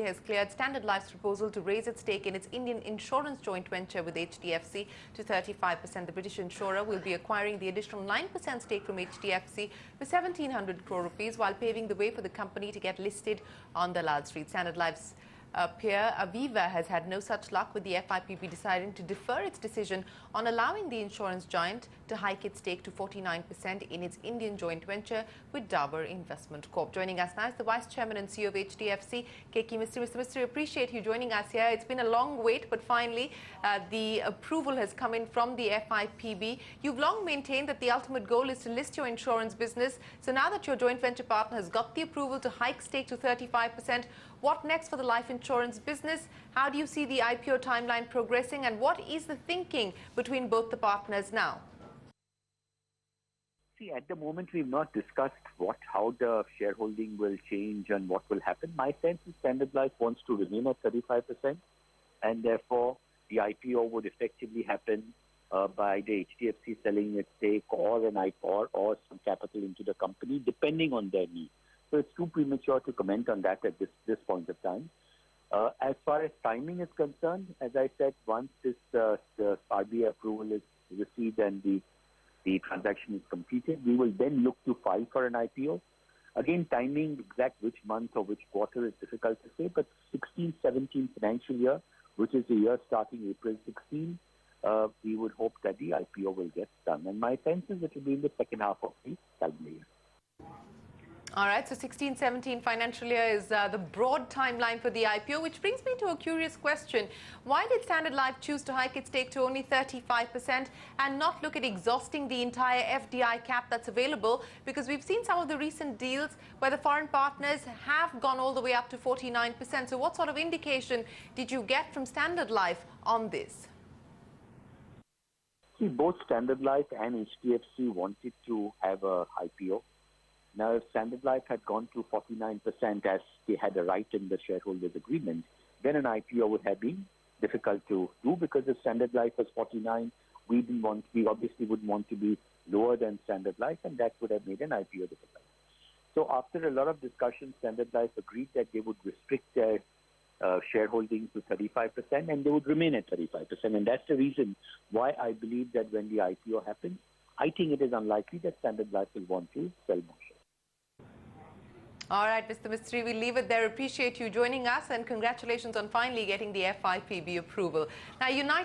finally has cleared Standard Life's proposal to raise its stake in its Indian insurance joint venture with HDFC to 35%. The British insurer will be acquiring the additional 9% stake from HDFC for 1,700 crore rupees, while paving the way for the company to get listed on Dalal Street. Standard Life's peer Aviva has had no such luck, with the FIPB deciding to defer its decision on allowing the insurance giant to hike its stake to 49% in its Indian joint venture with Dabur Investment Corp. Joining us now is the Vice Chairman and CEO of HDFC, Keki Mistry. Mr. Mistry, appreciate you joining us here. It's been a long wait, but finally the approval has come in from the FIPB. You've long maintained that the ultimate goal is to list your insurance business. So now that your joint venture partner has got the approval to hike stake to 35%, what next for the life insurance business? How do you see the IPO timeline progressing, and what is the thinking between both the partners now? See, at the moment we've not discussed how the shareholding will change and what will happen. My sense is Standard Life wants to remain at 35%, and therefore the IPO would effectively happen by the HDFC selling its stake or an IPO or some capital into the company, depending on their needs. So it's too premature to comment on that at this point of time. As far as timing is concerned, as I said, once this the RBI approval is received and the transaction is completed, we will then look to file for an IPO. Again, timing, exact which month or which quarter is difficult to say, but 16-17 financial year, which is the year starting April 16, we would hope that the IPO will get done. And my sense is it will be in the second half of the calendar year. All right, so 16-17 financial year is the broad timeline for the IPO, which brings me to a curious question. Why did Standard Life choose to hike its stake to only 35% and not look at exhausting the entire FDI cap that's available? Because we've seen some of the recent deals where the foreign partners have gone all the way up to 49%. So what sort of indication did you get from Standard Life on this? See, both Standard Life and HDFC wanted to have a IPO. Now, if Standard Life had gone to 49% as they had a right in the shareholders' agreement, then an IPO would have been difficult to do, because if Standard Life was 49, we obviously wouldn't want to be lower than Standard Life, and that would have made an IPO difficult. So after a lot of discussion, Standard Life agreed that they would restrict their shareholding to 35%, and they would remain at 35%. And that's the reason why I believe that when the IPO happens, I think it is unlikely that Standard Life will want to sell more shares. All right, Mr. Mistry, we'll leave it there. Appreciate you joining us, and congratulations on finally getting the FIPB approval. Now, United